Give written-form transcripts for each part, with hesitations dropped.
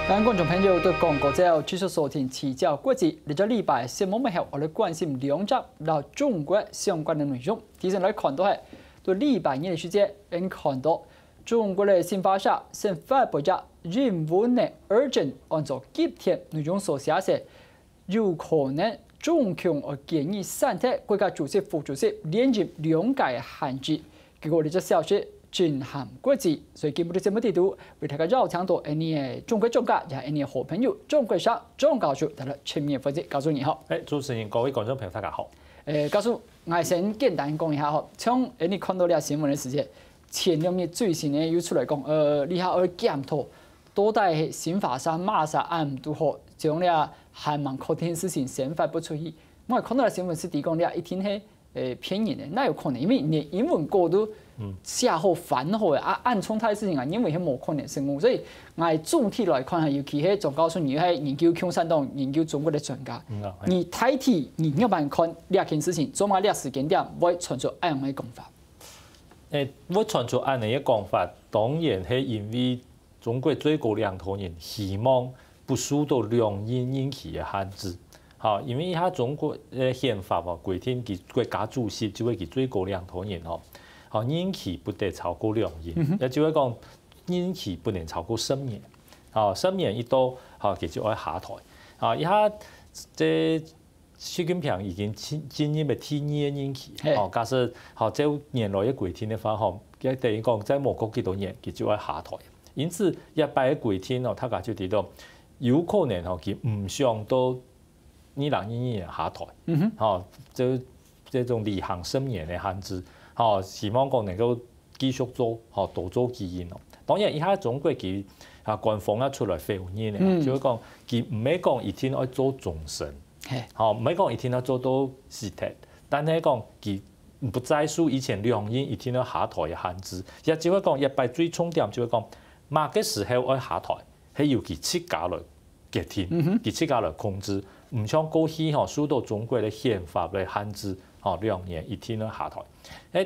各位观众朋友，对广告之后继续收听《起教国际》。这个礼拜新闻后，我哋关心两集到中国相关的内容。提前来看到係，对礼拜日的时间，能看到中国的新华社先发布咗人文的urgent，按照今天内容所写的，有可能中共而建议三天国家主席、副主席连任两届的限制。结果呢只消息震撼国际，所以今日的节目地图为大家邀请到你的中国专家，也係你的好朋友张国生张教授，帶來全面分析。教授你好，主持人各位觀眾朋友大家好。教授，我先簡單講一下嗬，從你看到呢新聞的時間，前兩日最新呢又出來講，你下要檢討到底新華社、馬社案如何將呢韓文課題事情先發不出去。我看到的新聞是提講呢一天係偏言的，那有可能，因為連英文歌都寫好翻好嘅，按衝太事情啊，因為係冇可能成功，所以我總體來看，尤其係仲告訴你係研究共產黨、研究中國的專家，你睇睇你要辦看呢件事情，做乜呢時間點會傳出按樣嘅講法？會傳出按樣嘅講法，當然係因為中國最高領導人希望不受到兩院任期嘅限制。好，因為他中國憲法喎規定，佢國家主席就係佢最高領導人吼，好任期不得超過兩年，也就係講任期不能超過10年。好，10年一到，好佢就要下台。啊，而家即習近平已經進入第2任期，好，假設好即原來嘅規定嘅話，吼，即等於講在冇過幾多年，佢就要下台。因此一擺嘅規定哦，他家就提到有可能吼佢唔想到2022下台，好，這種履行10年的限制，好，希望講能夠繼續做，好多做基因咯。當然，而家中國佢官方一出來發言咧，就係講佢唔係講一定要做終身，好，唔係講一定要做到死體，但係講佢不再受以前兩院一定要下台嘅限制，亦只係講一擺最重點就係講，乜嘅時候要下台，係由佢自家來決定，佢自家來控制。唔像過去吼受到中國的憲法的限制，吼2年一定要下台。而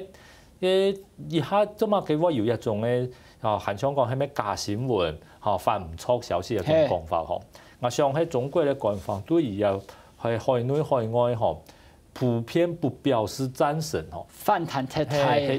家做乜佢會有一種咧，韓香港係咩假新聞，嚇發唔錯消息嘅種講法吼。我想喺中國嘅官方對於有係海內海外吼普遍不表示贊成吼，反彈太係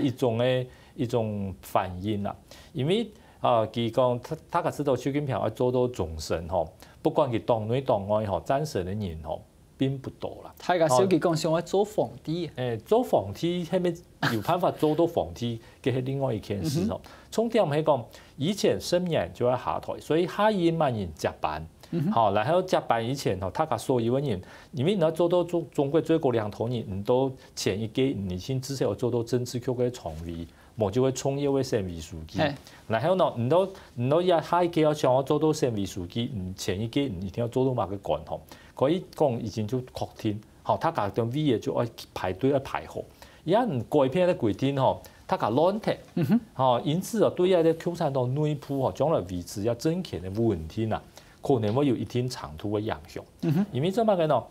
一種反應啦。因為佢講大家知道習近平要做到終身吼。不管佢黨內黨外吼，贊成嘅人吼並不多啦。大家小佢講想要做皇帝，做皇帝係咪有辦法做到皇帝嘅係另外一件事吼。重點係講以前10年就要下台，所以下一萬人接班，好，然後接班以前吼，大家所有嘅人，因為你要做到中國最高領導人，唔到前一屆你先至少要做到政治局嘅常委。冇就會創業嘅省委書記，然後呢，唔到下一屆要想要做到省委書記，前一屆一定要做到某個官吼，可以講已經就確定，好，他家當委嘅就要排隊要排好，而家唔改變啲規定吼，他家亂踢，好，因此啊，對一啲共產黨內部吼，將來維持一政權嘅穩定啊，可能會有一定程度嘅影響，因為做乜嘅呢？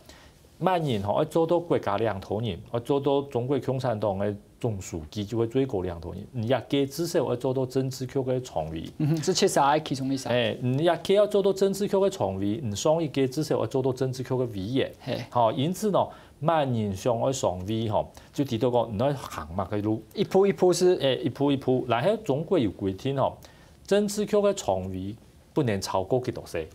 萬人吼要做到國家領導人，要做到中國共產黨嘅總書記就會最高領導人，你一屆至少要做到政治局嘅常委，這確實係其中一項。你一屆要做到政治局嘅常委，你上一屆至少要做到政治局嘅委員。好，因此呢，萬人上要上位吼，就提到講唔可以行乜嘅路，一步一步是一步一步。然後中國有規定吼，政治局嘅常委不能超過幾多歲，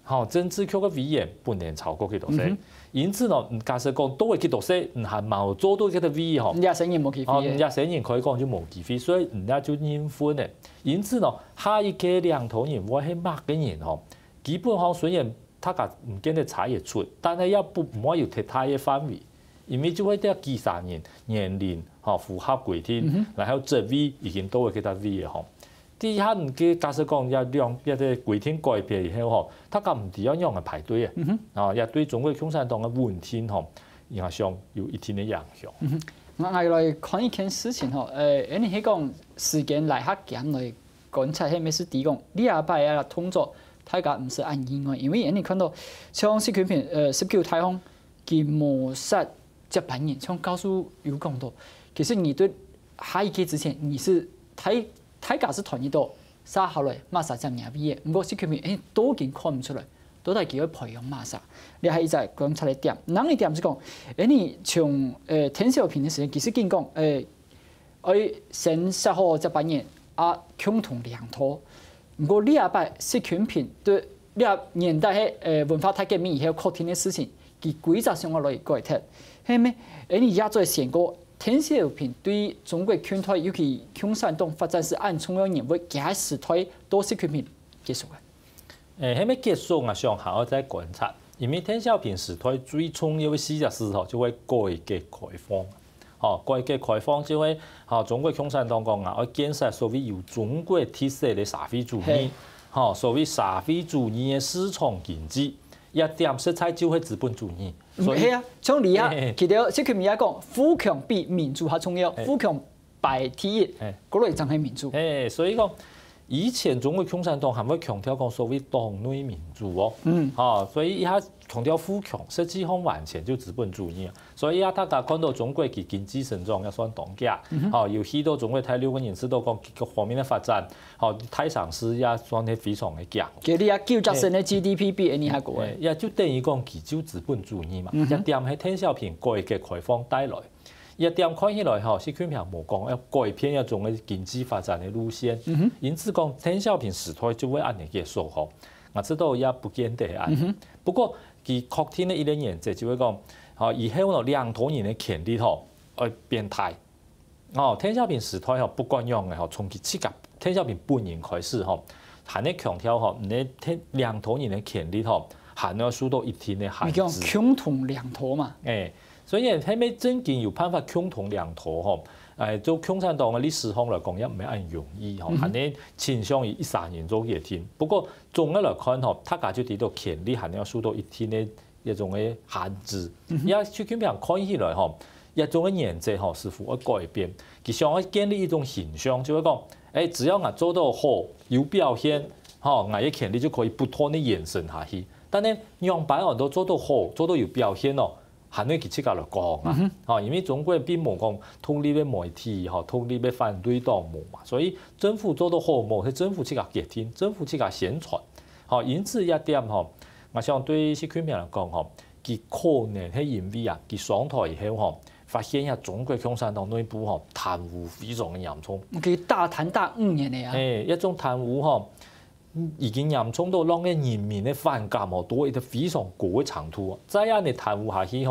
好，政治局嘅委員不能超過幾多歲。因此呢，假設講都會幾多歲，唔係冇做到幾多位吼，人家承認冇機會，人家承認可以講就冇機會，所以人家就認分嘅。因此呢，下一屆領導人或係乜嘅人吼，基本上雖然他家唔見得查得出，但係也唔可以太大嘅範圍，因為就會啲幾十人年齡吼符合規定，然後職位已經都會幾多位嘅吼。啲人嘅假設講一啲規定改變以後吼，他家唔點樣嘅排隊啊，也對中國共產黨嘅穩定吼影響有一定嘅影響。我來看一件事情吼，你係講時間來客減來觀察係咩事提供，呢下擺啊通作大家唔是按意外，因為你看到像習近平19太空佢謀殺接班人，像告訴有講到，其實你對下一屆之前你是大家是同意到杀下来马萨真赢味嘅，不过习近平都已經看唔出來，都係叫佢培養馬薩。你係就係觀察一點，另一點是講，你從鄧小平嘅時間其實見講先10號這8年啊共同領土，不過呢擺習近平對呢年代嘅文化大革命以後確定嘅事情，佢規則上來改脫，係咩？你也在想過。鄧小平對中國拳台，尤其共產黨發展是按重要任務，佢時代都習近平結束嘅。喺咩結束啊？上下我再觀察，因為鄧小平時代最重要嘅事實就會改革開放。改革開放就會中國共產黨講啊，要建設所謂有中國特色嘅社會主義，所謂社會主義嘅市場經濟。一點色彩就係資本主義，係啊，像你啊，其實習近平也講，富強比民主還重要，富強排第一，嗰類就係民主。所以講以前中國共產黨係會強調講所謂黨內民主所以一下強調富強，實際上完全就資本主義啊。所以大家看到中國嘅經濟成長也算當家，有許多中國大陸嘅人士都講各方面嘅發展，太上市也算係非常嘅強。其實也90%嘅 GDP 比你還高嘅，也就等於講佢就資本主義嘛。一點係鄧小平改革開放帶來。一點看起來習近平冇講要改變一種嘅經濟發展嘅路線，因此講鄧小平時代就會按呢結束我知道也不見得按。不過佢確定嘅一個原則就會講，以後兩頭人嘅權利變態。鄧小平時代不管用嘅從佢自己鄧小平本人開始還咧強調你兩頭人嘅權利還要受到一定嘅限制。你講共同兩頭嘛？所以係咪真正有辦法共同兩頭做共產黨嘅歷史上來講，也唔係咁容易係你傾向於13年做嘢添。不過總嘅來看大家就睇到權利係要受到一定嘅一種嘅限制。而家習近平看起來一種嘅原則似乎會改變，佢想要建立一種形象，就會講只要我做到好有表現，我嘅權利就可以不斷地延伸下去。但係兩擺都做到好，做到有表現係呢佢自己來講因為中國並冇講統一嘅媒體，統一嘅反對黨冇嘛，所以政府做到好冇係政府自己決定，政府自己宣傳。因此一點我想對習近平嚟講佢可能係因為佢上台以後發現一中國共產黨內部貪污非常嘅嚴重。佢大貪大5年嚟啊！一種貪污已經嚴重到讓人民嘅反感多一個非常高嘅程度。再樣你貪污下去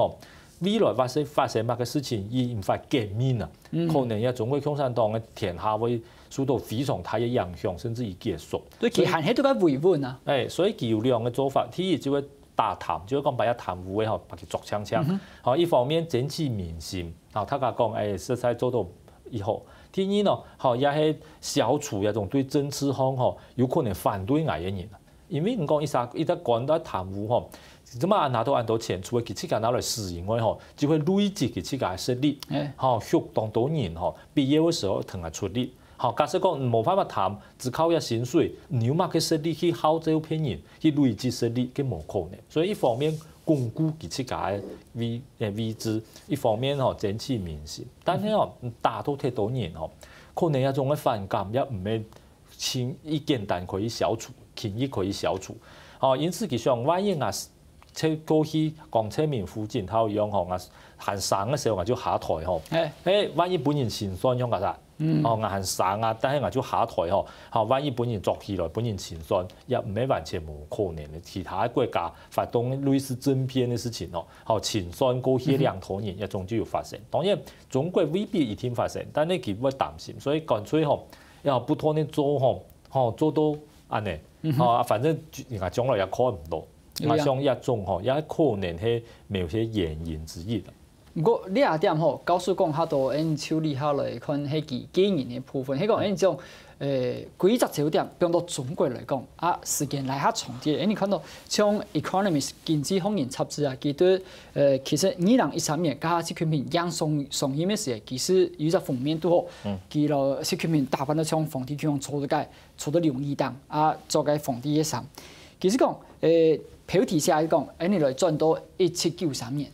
未來發生乜嘅事情，引發革命可能一中國共產黨嘅天下會受到非常大嘅影響，甚至於結束。所以其實喺度嘅維穩啊。所以佢有兩個做法，第一就會打貪，就會講把一貪污嘅把佢捉槍槍。一方面整治民心，大家講實在做到以後。第二也係消除一種對政治上有可能反對嘅人，因為唔講一旦講到貪污怎麼拿到錢，除咗佢自己拿來使用外就會累積佢自己嘅實力，學當多年畢業嘅時候同佢出力。假設講冇辦法談，只靠一薪水，你有乜嘅實力去考這片人，去累積實力，佢冇可能。所以一方面鞏固佢自己嘅位置，一方面整治民心。但係打到太多年可能一種嘅反感也唔係輕易簡單可以消除，輕易可以消除。因此佢想萬一在過去江澤民附近他一樣行省嘅時候我就下台萬一本人前酸樣㗎行省但係我就下台萬一本人作起來本人前酸也唔係完全冇可能嘅。其他國家發動類似政變嘅事情前酸過去兩頭年一種就有發生。當然中國未必一定發生，但係佢會擔心，所以乾脆要不斷地做做到安尼反正人家將來也看唔到。我想一種也可能係某些原因之一。不過呢一點告訴講下度，處理下來看係佢經營嘅部分。係講呢種規則焦點，放到中國來講，時間來較長啲。你看到像《Economist》經濟風雲雜誌佢對其實2013年加習近平啱上任嘅時候，其實有隻封面都好，佢咯習近平打扮到像皇帝咁樣坐到兩義檔做個皇帝嘅衫。其實講標題寫講，你來轉到1793年，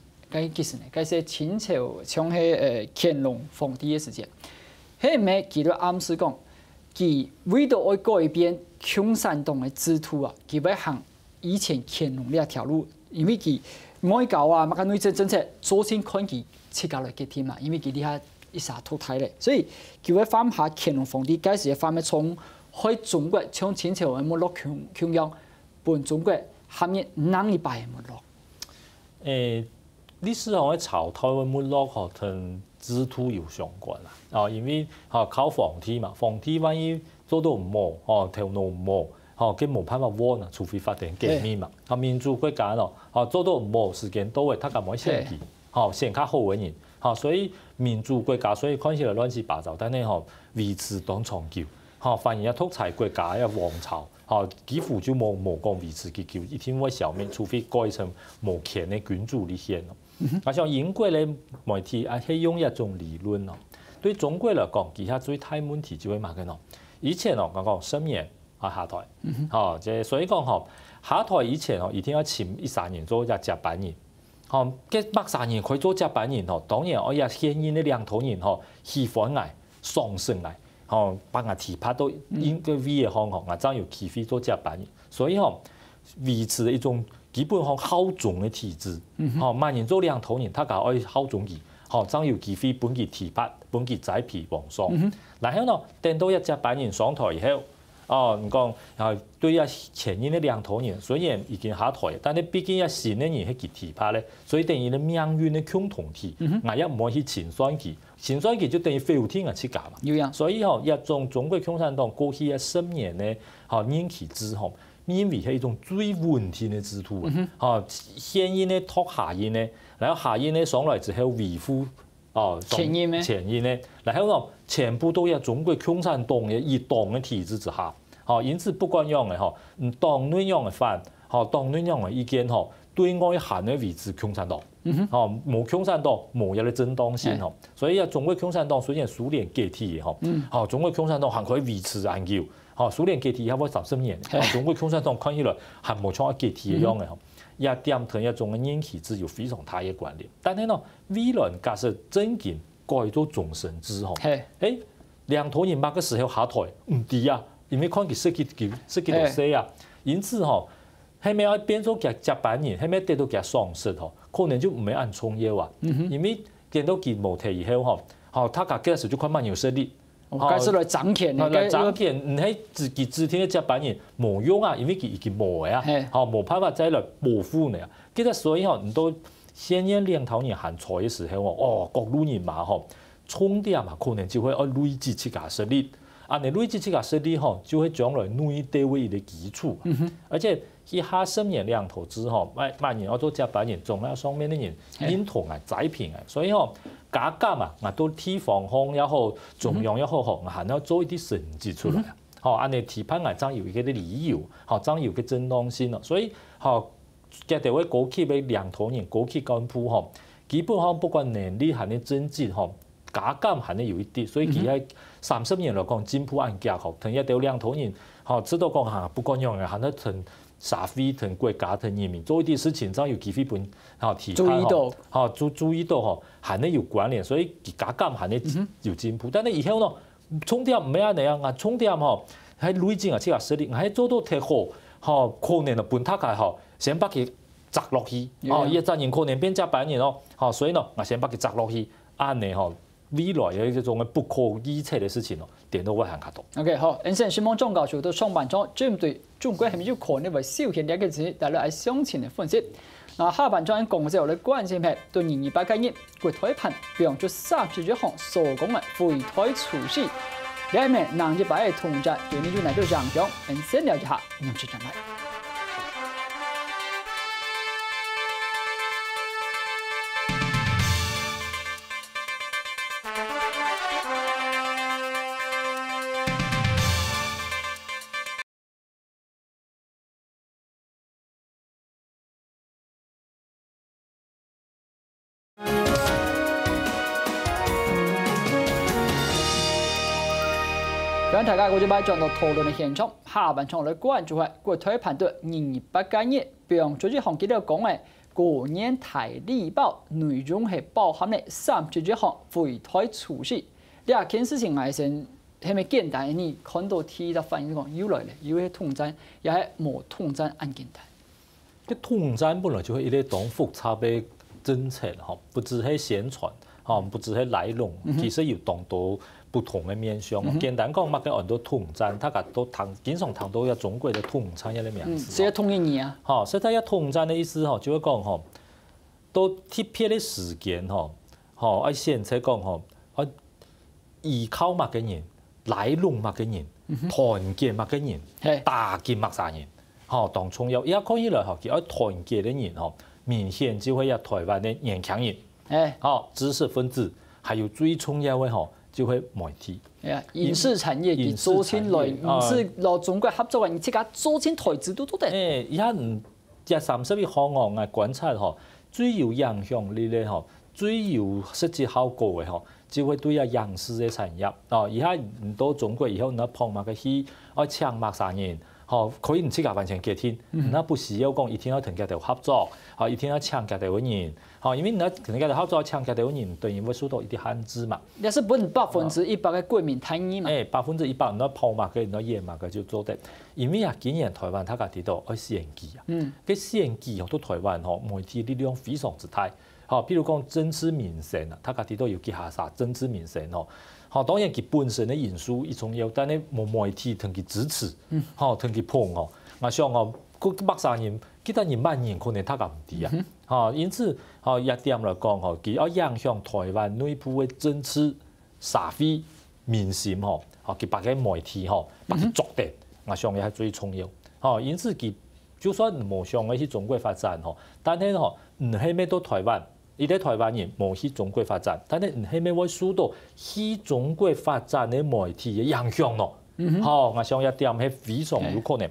其實呢，嗰些清朝像係乾隆皇帝嘅時間，喺咩佢都暗示講，佢為咗要改變共產黨嘅制度啊，佢要行以前乾隆呢一條路，因為佢外交啊、乜嘅內政政策，首先看佢切下來嘅添嘛，因為佢呢下一下脫胎咧，所以佢要翻下乾隆皇帝開始翻咩從開中國從清朝嘅沒落窮樣，本中國下面哪一擺嘅沒落？歷史上嘅朝代嘅沒落嗬，同制度有相關啦。哦，因為靠皇帝嘛，皇帝萬一做到唔好，頭腦唔好，佢冇辦法穩啊，除非發展革命嘛。民主國家咯，做到唔好，時間到嘅，他咁樣選佢，選較好嘅人，所以民主國家所以看起來亂七八糟，但係維持當長久，反而一獨裁國家嘅王朝，幾乎就冇講維持幾久，一定會消滅，除非改成無權嘅君主立憲咯。像英國咧媒體係用一種理論咯，對中國嚟講，其實最大問題就係乜嘅咯？以前講10年下台，即所以講下台以前一定要請13年做一接班人，嘅13年可以做接班人，當然我也現任嘅領導人喜歡嚟上升嚟，把我提拔到應該位嘅行我真有機會做接班人，所以維持一種基本上效忠嘅體制，萬人做領導人，他就愛效忠佢，真有機會本佢提拔，本佢栽培皇上。然後呢，等到一接班人上台以後，你講對一前任嘅領導人雖然已經下台，但係畢竟一新嘅人係佢提拔咧，所以等於咧命運嘅共同體，我也唔可以前選佢，前選佢就等於飛天嘅出家嘛。所以一種中國共產黨過去10年咧，任期之後。因為係一種最穩定嘅制度啊！現任咧托下任咧，然後下任咧上來之後維護前任咧，然後呢全部都喺中國共產黨嘅一黨嘅體制之下，因此不管樣嘅黨內樣嘅反，黨內樣嘅意見對外限嘅維持共產黨，冇共產黨冇一個正當性，所以中國共產黨雖然蘇聯解體嘅，中國共產黨還可以維持研究。蘇聯解體以後30年，中國共產黨看起來係冇像解體一樣嘅，一點同一種嘅任期制有非常大嘅關聯。但係呢，未來假設真正改做終身制後，領導人乜嘅時候下台唔對啊，因為看佢設計到死啊，因此係咪要變做接班人，係咪得到佢喪失可能就唔係按創業啊，因為見到佢冇提以後他家嗰時就看慢有實力。開始來掌權，掌權唔係自己指定嘅接班人冇用啊，因為佢已經冇啊，冇辦法再來保護你啊。其實所以唔到現任領導人行錯嘅時候，各路人馬重點可能就會累積自家實力，你累積自家實力就會將來內地位嘅基礎。而且以下10年領導之後，萬人要做接班人，仲有上面嘅人認同栽培所以加減都地方方也好，中央也好，還要做一啲成績出來。按你提判真有一個理由，真有個正當性咯。所以嘅地位過去嘅領導人、過去幹部基本上不管能力還係政績加減還係有一啲。所以佢喺30年來講進步按價同一啲領導人知道講不管樣嘅，還係同社會、同國家、同人民做一啲事情，真有機會本提判注意到係呢有關聯，所以加減係呢有進步。但係以後呢，重點唔係安尼啊，重點喺累積啊，即係實力，喺做到睇好，可能就本他嘅先把佢砸落去，一陣人可能變接班人咯，所以呢，我先把佢砸落去，安尼未來有一種不可預測嘅事情咯，點都會行較多。OK， 好，以上新聞總教授到上半場針對中國係咪有可能為小型兩個字帶來相前嘅分析。那下半場講就嚟關心係對2028嘅日國台盤，比方說31項所講嘅廢台處置，另一面2028嘅同志對你就嚟到上場，先了解下認識狀態。咁大家嗰隻擺轉到討論嘅現場，下半場嚟關注係國台盤對2028嘅日，比方最近行記者講嘅過年大禮包內容係包含咧31項廢台處置，呢件事情係先係咪簡單？你看到第一個反應講又來了，又係統戰，也係冇統戰咁簡單。個統戰本來就係一個當複雜嘅政策吼，不只係宣傳，吼，不只係內容，其實有當多不同嘅面向。簡單講，乜嘅很多統戰，大家都經常談到有中國嘅統戰一個名詞。是要統一你啊？吼，所以睇一統戰嘅意思吼，就係講吼，到特別嘅時間吼，吼，喺現在講吼，依靠乜嘅人，內容乜嘅人，團結乜嘅人，打擊乜啥人。吼，當重要，而家看起來吼，佢愛團結的人吼，明顯就會有台灣的年輕人，吼，知識分子，還有最重要的吼，就係媒體，影視產業佢做起來，唔是攞中國合作嘅，而家做起台制度都得。而家31項項嘅觀察吼，最有影響力咧吼，最有實際效果嘅吼，就會對啊影視嘅產業，哦，而家唔到中國以後，你碰埋個戲，愛搶埋啥人？吼，可以唔自家完全隔天，那不需要講一定要同佢哋合作，吼，一定要搶佢哋嘅人，吼，因為你同佢哋合作搶佢哋嘅人，當然會受到一啲限制嘛。你是本100%嘅國民參與嘛？100%，你跑嘛嘅，你演嘛嘅就做得。因為啊，今年台灣大家提到愛攝影機啊，啲攝影機好多台灣吼媒體力量非常之大，吼，譬如講政治民生啊，大家提到要結下啥政治民生吼。吼，當然佢本身嘅因素亦重要，但係冇媒體同佢支持，吼同佢捧哦。我想哦，嗰100人，其他人萬人可能他個唔知啊。吼，因此吼一點來講吼，佢要影響台灣內部嘅政治、社會、民心吼，吼佢把個媒體吼把佢做得，我想也係最重要。吼，因此佢就算冇想去中國發展吼，但係吼唔係咩到台灣。伊啲台灣人冇去中國發展，但係唔係咪會受到去中國發展嘅媒體嘅影響咯？吼，我想一點係非常有可能。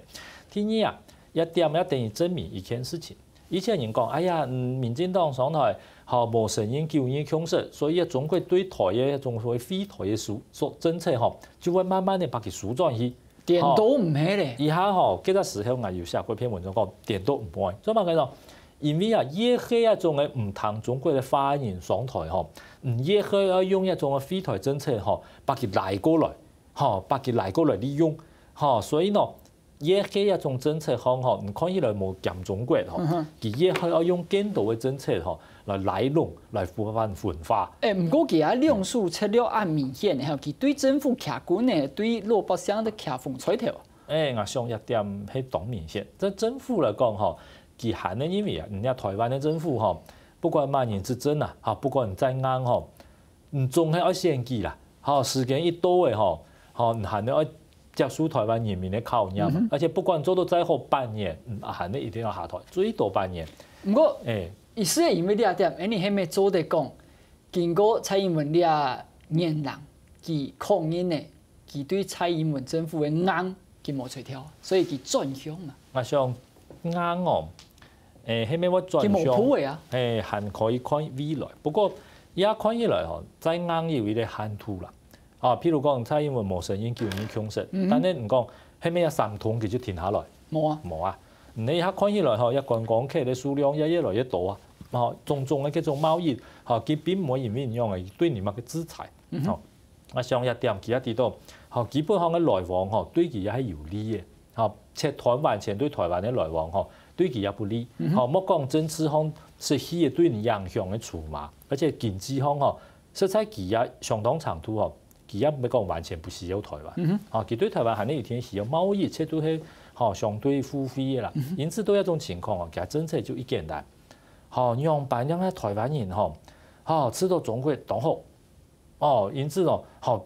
第二啊，一點一定要證明一件事情。以前人講，哎呀，民進黨上台，吼冇承認九二共識，所以中國對台嘅一種所謂非台嘅政策，吼就會慢慢地把佢疏轉去。點都唔係咧。而家吼，幾個時候我有寫過篇文章講，點都唔會。所以乜講？因為啊，越係一種嘅唔同中國嘅發言上台吼，越係要用一種嘅非台政策吼，把佢來過來，吼，把佢來過來利用，吼，所以呢，越係一種政策項吼，唔看起來冇減中國吼，佢越係要用更多嘅政策吼來內容來符合文化。唔過佢啊兩數策略暗明顯，然後佢對政府騎官呢，對老百姓都騎風吹頭。我想一點係當明顯，即政府來講吼。佢限咧，因為啊，人家台灣嘅政府吼，不管萬年執政啊，嚇，不管再硬吼，唔總係愛選舉啦，嚇，時間一到嘅吼，嚇，唔限咧愛接受台灣人民嘅考驗，而且不管做到再好半年，限咧一定要下台，最多半年。唔過，意思係因為呢一點，你係咪做得講，經過蔡英文呢年人，佢抗議呢，佢對蔡英文政府嘅硬，佢冇吹條，所以佢轉向嘛。我想硬哦。係咪我轉向？還可以看未來，不過而家看起來吼，再硬有一啲限度啦。啊，譬如講蔡英文冇承認九二共識，但係唔講係咪有3通佢就停下來？冇啊，冇啊。你而家看起來吼，一觀光客嘅數量也越來越多啊。啊，種種嘅嗰種貿易，嚇佢並唔可以點樣嘅對你乜嘅制裁。哦，我想一點其他啲都，嚇基本上嘅來往嗬，對佢也係有利嘅。嚇，赤台灣前對台灣嘅來往嗬。對佢也不利，好莫講政治上是佢對你影響嘅籌碼，而且經濟上吼，實在佢也相當程度吼，佢也唔係講完全不需要台灣，啊佢對台灣係呢一天需要貿易，且都係吼相對付費嘅啦，因此都一種情況哦，其實政策就一簡單，好讓扮讓喺台灣人吼，好知道中國當好，哦因此咯，好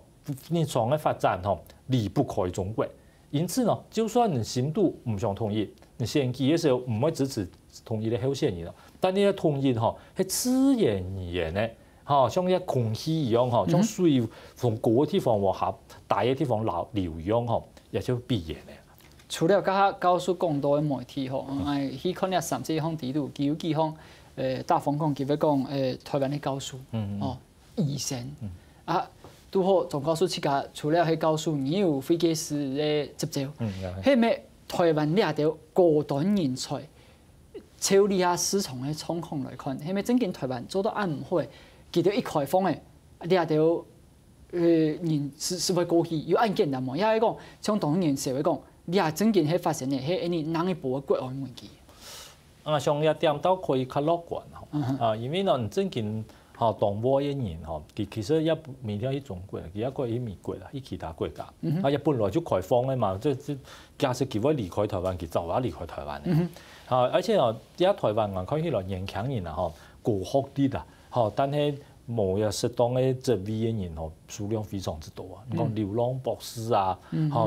你從嘅發展吼離不開中國，因此咯，就算你深度唔想同意。選舉嘅時候唔會支持同意嘅候選人咯，但你嘅同意吼係自然而然嘅，嚇像一空氣一樣嗬，將水從高嘅地方往下大嘅地方流樣嗬，也就必然嘅。除了家告訴更多嘅媒體吼，去看呢3、4項地圖，有幾項大方向佢要講台灣嘅告訴，哦醫生啊，都好仲告訴自家，除了係告訴你有飛機師嘅執照，係咪？台灣呢條高端人才，超離下市場嘅狀況來看，係咪真見台灣做到啱唔好？佢哋一開放嘅呢條人是否过去有案件的嘛？也係講像當年社會講，你也真件係發生嘅，係你哪一部嘅國安問題？上一點都可以較樂觀因為呢真件當波嘅人其實也未聽去中國，佢一個去美國啦，去其他國家，也本來就開放嘅嘛，假設佢要離開台灣，佢就話離開台灣嘅，而且而家台灣人看起來年輕人高學歷啦，但係冇有適當嘅職位嘅人數量非常之多啊！你講流浪博士啊，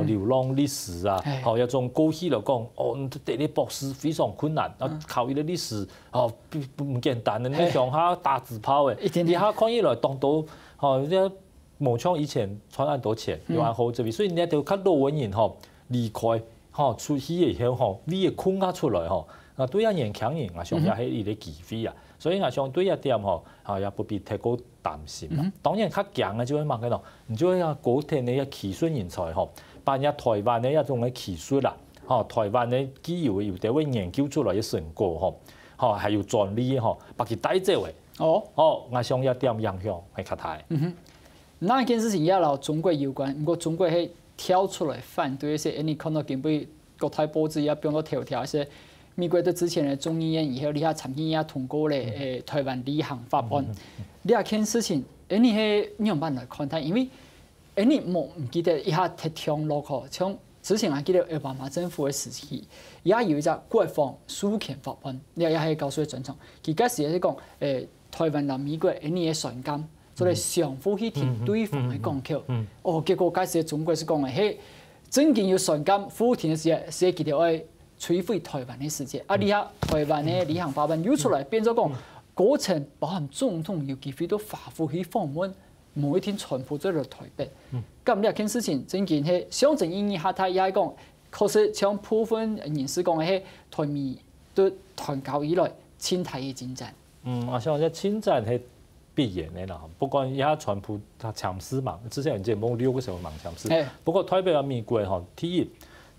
流浪律師啊，一種過去嚟講，讀啲博士非常困難，考一個律師唔簡單嘅，你鄉下打紙炮嘅，而家看起來當到冇像以前賺咁多錢，又還好職位，所以你一定要較老嘅人離開，出去以後你嘅空間出來對啊年輕人啊，上也係一個機會啊。所以我相對一點也不必太過擔心。當然較強嘅就係乜嘅咯，你就係高天嘅技術人才扮入台灣嘅一種嘅技術啦，台灣嘅機要有啲會研究出來嘅成果係要專利把佢帶走嘅。我相一點影響係較大。那一件事情也同中國有關，不過中國係跳出來反對一些，你看到根本國台報紙也變到頭條一些。美國對之前的眾議院以後，你下參議院通過咧台灣履行法案。你下件事情，你係樣辦來看待？因為你唔記得一下特聽落去，像之前我記得奧巴馬政府嘅時期，也有一隻國防主權法案，你也係告訴佢正常。佢嗰時係講台灣同美國你嘅船監，做嚟相互去聽對方嘅講口。結果嗰時中國是講嘅係真正要船監互聽嘅時候，寫幾條愛摧毀台灣的世界，你下台灣的履行法案又出來，變咗講過程包含總統有機會都發佈去訪問，每一天全部都喺台北。咁呢件事情真件係象徵意義下太，也係講，確實像部分人士講嘅係台美對斷交以來千台嘅戰爭。我想這戰爭係必然嘅啦，不過而家全部強勢嘛，之前人哋冇6個時候蠻強勢，不過台北嘅美國第一。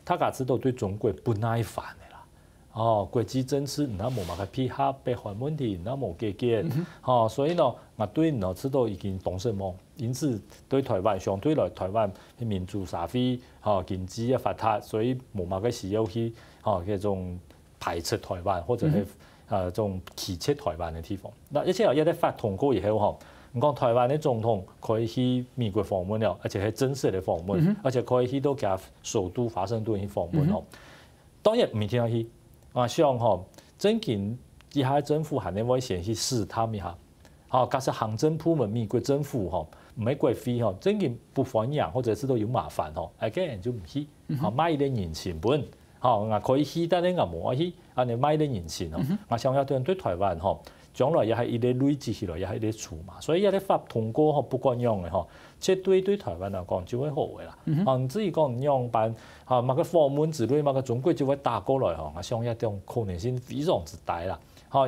大家知道對中國不耐煩的啦，國際政治唔啱冇乜嘅配合，北韓問題唔啱冇解決，所以呢，我對知道已經動什麼，因此對台灣相對來台灣嘅民主社會，經濟嘅發達，所以冇乜嘅時候去嗰種排斥台灣或者係種歧視台灣嘅地方。嗱，而且有一啲法通過以後唔講台灣嘅總統可以去美國訪問了，而且係正式嘅訪問，而且可以去到佢首都華盛頓去訪問。當然唔係聽去，我想真見以下政府係你會先去試探一下，假設行政部門美國政府唔係國會真見不歡迎或者知道有麻煩誒嘅人就唔去，買一啲人情本，我可以去，但係我冇去，你買一啲人情我想要對台灣將來也係一啲累積起來，也係一啲籌碼，所以一啲法通過不管用嘅即對台灣嚟講就會好嘅啦。唔至於講樣辦某個訪問之類，某個中國就會打過來我想一種可能性非常之大啦。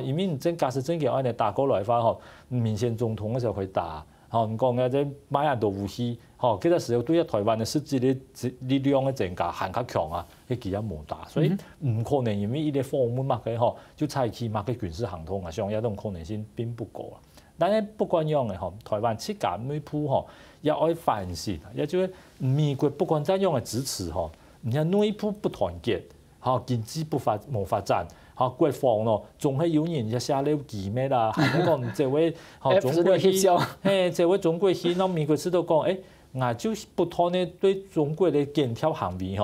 因為真假設真嘅按你打過來嘅話民選總統嘅時候可以打。唔講嘅即買人到武器，幾多時候對於台灣嘅實際嘅力量嘅增加係較強啊，佢其實冇大，所以唔可能因為呢啲訪問乜嘅就採取乜嘅軍事行動啊，上一種可能性並不高啊。但係不管樣嘅台灣設計內部也愛反省，也就係美國不管怎樣嘅支持你睇內部不團結，經濟冇發展。國防咯，仲係有人一下咧記咩啦？係講這位中國戲，這位中國戲，那美國知道講，我就不斷咧對中國嘅檢調行為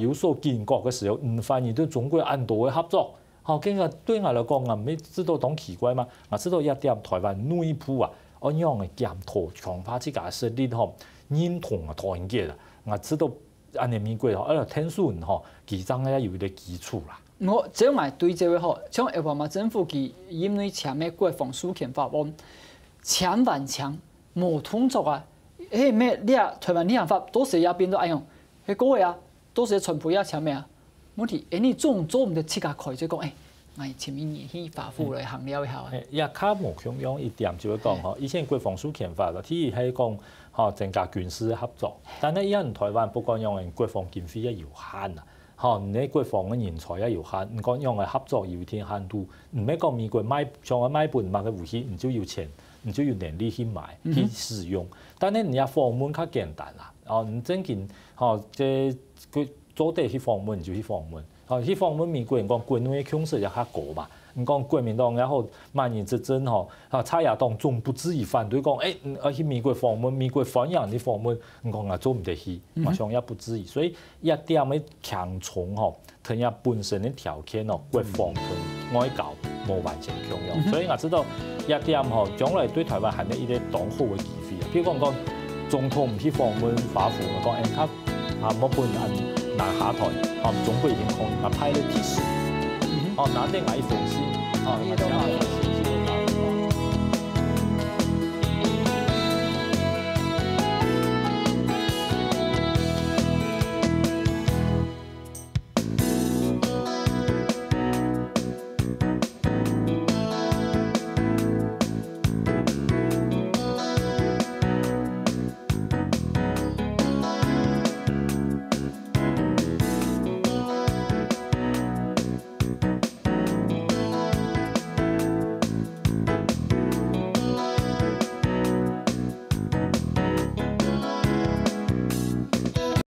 有所警覺嘅時候，唔反而對中國暗度嘅合作，跟個對我嚟講，我唔知道當奇怪嘛？我知道一點台灣內部按樣嘅檢討強化自家實力認同團結啦。我知道按你美國聽說其中咧有啲基礎啦。我這樣對這位像奧巴馬政府佢因為簽嘅國防主權法案，簽完簽冇通作啊！咩你啊台灣履行法到時也變到用，係嗰個啊，到時全部也簽咩啊？問題你做唔做唔到即刻開就講我前面嘢去法府來行了以後，也較無強樣一點就會講以前國防主權法啲係講增加軍事合作，但係因台灣不管用國防經費也有限啊。你國防嘅人才也有限，唔講用嘅合作有一定限度，唔係講美國買像我買半萬嘅武器，唔就要錢，你就有能力去买去使用。但係你要訪問較簡單啦，哦，你真見即佢做地去訪問就去訪問，去訪問美國人講國內嘅強勢也較高嘛。你講國民黨然後萬年執政蔡亞當總不至於反對講，去美國訪問，美國歡迎你訪問，你講做唔得去，馬上也不至於。所以一點嘅強重同佢本身嘅條件國防同外交冇完全強用。所以我知道一點將來對台灣係一個當好嘅機會。譬如講總統唔去訪問華府，我講冇本人拿下台，中國已經可以派你提示。拿定買一封信，